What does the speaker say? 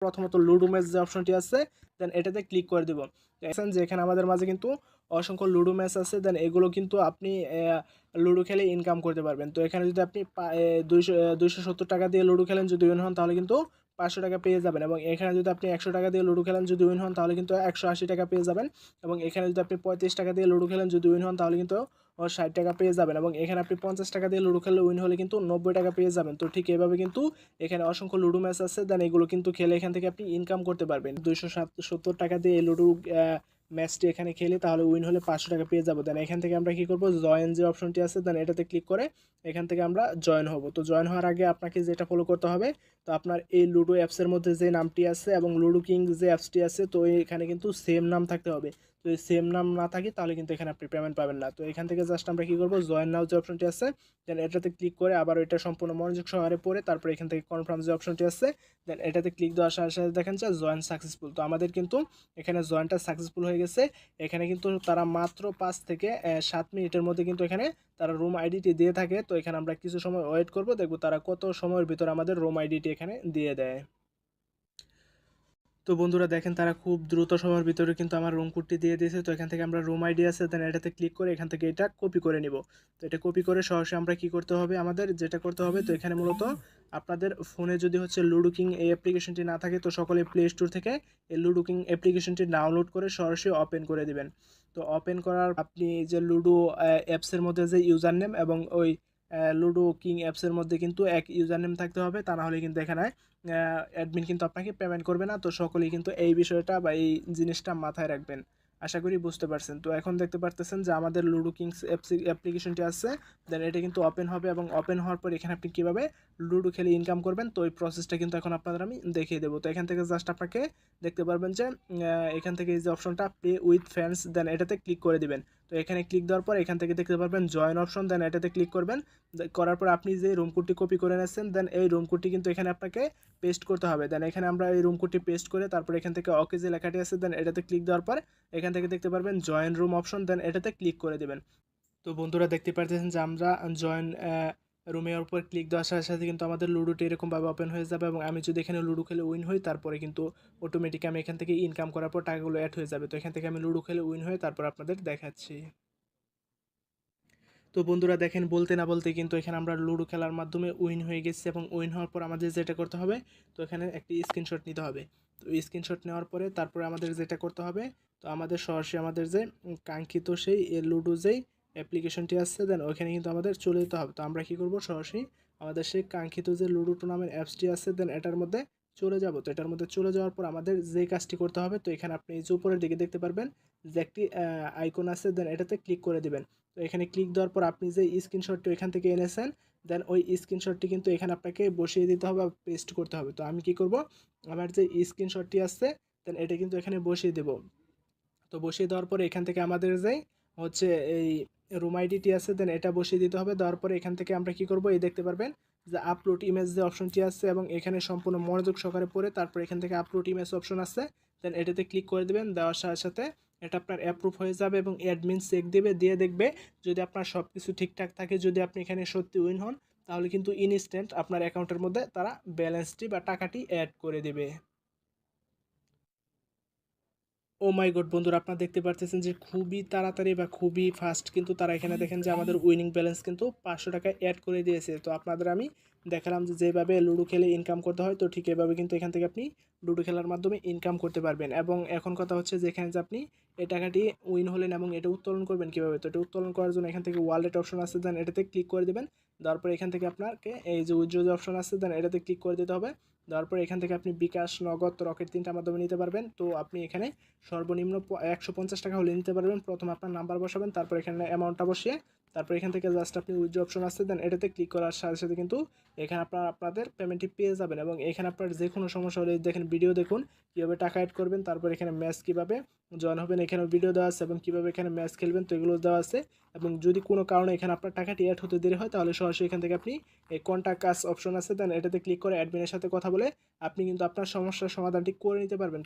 প্রথমত ludo match যে অপশনটি আছে দেন এটাতে ক্লিক করে দিব। দেখছেন যে এখানে আমাদের মাঝে কিন্তু অসংখ্য লুডো ম্যাচ আছে, দেন এগুলো কিন্তু আপনি লুডো খেলে ইনকাম করতে পারবেন। তো এখানে যদি আপনি 270 টাকা দিয়ে লুডো খেলেন যদি উইন হন তাহলে কিন্তু 500 টাকা পেয়ে যাবেন, এবং এখানে যদি আপনি 100 টাকা দিয়ে লুডো খেলেন যদি উইন হন তাহলে কিন্তু 180 টাকা পেয়ে যাবেন, এবং এখানে যদি আপনি 35 টাকা দিয়ে লুডো খেলেন যদি উইন হন তাহলে কিন্তু 60 টাকা পেয়ে যাবেন, এবং এখানে আপনি 50 টাকা দিয়ে লুডো খেলে উইন হলে কিন্তু 90 টাকা পেয়ে যাবেন। তো ঠিক এভাবে কিন্তু এখানে অসংখ্য লুডো ম্যাচ আছে, দেন এগুলো কিন্তু খেলে এখান থেকে আপনি ইনকাম করতে পারবেন। 270 টাকা দিয়ে এই লুডো ম্যাচটি এখানে খেলে তাহলে উইন হলে 500 টাকা পেয়ে যাবো। দেন এখান থেকে আমরা কি করব, জয়েন যে অপশনটি আছে দেন এটাতে ক্লিক করে এখান থেকে আমরা জয়েন হব। তো জয়েন হওয়ার আগে আপনাকে যেটা ফলো করতে হবে, তো আপনার এই লুডো অ্যাপসের মধ্যে যে নামটি আছে এবং লুডো কিং যে অ্যাপসটি আছে তো এখানে কিন্তু সেম নাম থাকতে হবে। তো এই সেম নাম না থাকে তাহলে কিন্তু এখানে আপনি পেমেন্ট পাবেন না। তো এখান থেকে জাস্ট আমরা কি করব, জয়েন নাও যে অপশনটি আছে দেন এটাতে ক্লিক করে আবার এটা সম্পূর্ণ মনোযোগ সহকারে পড়ে তারপর এখান থেকে কনফার্ম যে অপশনটি আছে দেন এটাতে ক্লিক দেওয়ার সাথে সাথে দেখেন যে জয়েন সাকসেসফুল। তো আমাদের কিন্তু এখানে জয়েনটা সাকসেসফুল হয়ে গেছে। এখানে কিন্তু তারা মাত্র 5 থেকে 7 মিনিটের মধ্যে কিন্তু এখানে তারা রুম আইডিটি দিয়ে থাকে। তো এখানে আমরা কিছু সময় ওয়েট করব, দেখব তারা কত সময়ের ভিতর আমাদের রুম আইডিটি এখানে দিয়ে দেয়। তো বন্ধুরা দেখেন তারা খুব দ্রুত সময়ের ভিতরে কিন্তু আমার রুম কোডটি দিয়ে দিয়েছে। তো এখান থেকে আমরা রুম আইডি আছে দেন এটাতে ক্লিক করে এখান থেকে এটা কপি করে নিব। তো এটা কপি করে সরাসরি আমরা কি করতে হবে, আমাদের যেটা করতে হবে, তো এখানে মূলত আপনাদের ফোনে যদি হচ্ছে লুডো কিং এই অ্যাপ্লিকেশনটি না থাকে তো সকলে প্লে স্টোর থেকে এই লুডো কিং অ্যাপ্লিকেশনটি ডাউনলোড করে সরাসরি ওপেন করে দিবেন। তো ওপেন করার আপনি যে লুডো অ্যাপসের মধ্যে যে ইউজার নেম এবং ওই লুডো কিং অ্যাপসের মধ্যে কিন্তু এক ইউজার নেম থাকতে হবে, তা না হলে কিন্তু এখানে অ্যাডমিন কিন্তু আপনাকে পেমেন্ট করবে না। তো সকলেই কিন্তু এই বিষয়টা বা এই জিনিসটা মাথায় রাখবেন। আশা করি বুঝতে পারছেন। তো এখন দেখতে পারতেছেন যে আমাদের লুডো কিংস অ্যাপ্লিকেশনটি আছে দেন এটা কিন্তু ওপেন হবে, এবং ওপেন হওয়ার পর এখানে আপনি কীভাবে লুডো খেলে ইনকাম করবেন তো এই প্রসেসটা কিন্তু এখন আপনাদের আমি দেখিয়ে দেবো। তো এখান থেকে জাস্ট আপনাকে দেখতে পারবেন যে এখান থেকে এই যে অপশনটা প্লে উইথ ফ্রেন্ডস দেন এটাতে ক্লিক করে দিবেন। তো এখানে ক্লিক দেওয়ার পর এখান থেকে দেখতে পারবেন জয়েন অপশন দেন এটাতে ক্লিক করবেন। করার পর আপনি যে রুম কোডটি কপি করে নিয়েছেন দেন এই রুম কোডটি কিন্তু এখানে আপনাকে পেস্ট করতে হবে। দেন এখানে আমরা এই রুম কোডটি পেস্ট করে তারপর এখান থেকে ওকে যে লেখাটি আছে দেন এটাতে ক্লিক দেওয়ার পর এখান থেকে দেখতে পারবেন জয়েন রুম অপশন দেন এটাতে ক্লিক করে দেবেন। তো বন্ধুরা দেখতে পাচ্ছেন যে আমরা জয়েন রুমের উপর ক্লিক দেওয়ার সাথে সাথে কিন্তু আমাদের লুডোটি এরকমভাবে ওপেন হয়ে যাবে, এবং আমি যদি এখানে লুডো খেলে উইন হই তারপরে কিন্তু অটোমেটিক আমি এখান থেকে ইনকাম করার পর টাকাগুলো অ্যাড হয়ে যাবে। তো এখান থেকে আমি লুডো খেলে উইন হয়ে তারপর আপনাদের দেখাচ্ছি। তো বন্ধুরা দেখেন বলতে না বলতে কিন্তু এখানে আমরা লুডো খেলার মাধ্যমে উইন হয়ে গেছি, এবং উইন হওয়ার পর আমাদের যেটা করতে হবে, তো এখানে একটি স্ক্রিনশট নিতে হবে। তো স্ক্রিনশট নেওয়ার পরে তারপরে আমাদের যেটা করতে হবে, তো আমাদের সরাসরি আমাদের যে কাঙ্ক্ষিত সেই লুডো যেই অ্যাপ্লিকেশনটি আসছে দেন ওইখানে কিন্তু আমাদের চলে যেতে হবে। তো আমরা কী করব, সরাসরি আমাদের সেই কাঙ্ক্ষিত যে লুডো টুর্নামেন্ট অ্যাপসটি আছে দেন এটার মধ্যে চলে যাব। তো এটার মধ্যে চলে যাওয়ার পর আমাদের যে কাজটি করতে হবে, তো এখানে আপনি এই যে উপরের দিকে দেখতে পারবেন যে একটি আইকন আছে দেন এটাতে ক্লিক করে দিবেন। তো এখানে ক্লিক দেওয়ার পর আপনি যে স্ক্রিনশটটি এখান থেকে এনেছেন দেন ওই স্ক্রিনশটটি কিন্তু এখানে আপনাকে বসিয়ে দিতে হবে বা পেস্ট করতে হবে। তো আমি কি করব, আমার যে স্ক্রিনশটটি আছে দেন এটা কিন্তু এখানে বসিয়ে দেব। তো বসিয়ে দেওয়ার পরে এখান থেকে আমাদের যে হচ্ছে এই রুম আইডিটি আছে দেন এটা বসিয়ে দিতে হবে। দেওয়ার পরে এখান থেকে আমরা কি করব, এই দেখতে পারবেন যে আপলোড ইমেজ যে অপশনটি আছে এবং এখানে সম্পূর্ণ মনোযোগ সহকারে পড়ে তারপর এখান থেকে আপলোড ইমেজ অপশন আছে দেন এটাতে ক্লিক করে দেবেন। দেওয়ার সাথে সাথে এটা আপনার অ্যাপ্রুভ হয়ে যাবে, এবং অ্যাডমিন চেক দেবে, দিয়ে দেখবে যদি আপনার সব কিছু ঠিকঠাক থাকে, যদি আপনি এখানে সত্যি উইন হন তাহলে কিন্তু ইনস্ট্যান্ট আপনার অ্যাকাউন্টের মধ্যে তারা ব্যালেন্সটি বা টাকাটি অ্যাড করে দেবে। ও মাই গড বন্ধুরা আপনারা দেখতে পারতেছেন যে খুবই তাড়াতাড়ি বা খুবই ফাস্ট কিন্তু তারা এখানে দেখেন যে আমাদের উইনিং ব্যালেন্স কিন্তু 500 টাকা অ্যাড করে দিয়েছে। তো আপনাদের আমি দেখালাম যে যেভাবে লুডো খেলে ইনকাম করতে হয়, তো ঠিক এভাবে কিন্তু এখান থেকে আপনি লুডো খেলার মাধ্যমে ইনকাম করতে পারবেন। এবং এখন কথা হচ্ছে যে এখানে যে আপনি এই টাকাটি উইন হলেন এবং এটা উত্তোলন করবেন কীভাবে, তো এটা উত্তোলন করার জন্য এখান থেকে ওয়ালেট অপশন আছে দেন এটাতে ক্লিক করে দেবেন। তারপর এখান থেকে আপনাকে এই যে উইথড্র যে অপশন আছে দেন এটাতে ক্লিক করে দিতে হবে। দেওয়ার পরে এখান থেকে আপনি বিকাশ, নগদ, রকেট তিনটার মাধ্যমে নিতে পারবেন। তো আপনি এখানে সর্বনিম্ন 150 টাকা হলে নিতে পারবেন। প্রথম আপনার নাম্বার বসাবেন, তারপর এখানে অ্যামাউন্টটা বসিয়ে তারপর এখান থেকে জাস্ট আপনি উইথড্র অপশন আছে দেন এটাতে ক্লিক করার সাথে সাথে কিন্তু এখানে আপনাদের পেমেন্টটি পেয়ে যাবেন। এবং এখানে আপনার যে কোনো সমস্যা হলে দেখেন ভিডিও দেখুন কীভাবে টাকা অ্যাড করবেন, তারপর এখানে ম্যাচ কীভাবে জয়েন হবেন এখানে ভিডিও দেওয়া আছে, এবং কীভাবে এখানে ম্যাচ খেলবেন তো এগুলো দেওয়া আছে। এবং যদি কোনো কারণে এখানে আপনার টাকাটি অ্যাড হতে দেরি হয় তাহলে সরাসরি এখান থেকে আপনি এই কন্ট্যাক্ট আস অপশন আছে দেন এটাতে ক্লিক করে অ্যাডমিনের সাথে কথা বলে আপনি কিন্তু আপনার সমস্যার সমাধানটি করে নিতে পারবেন।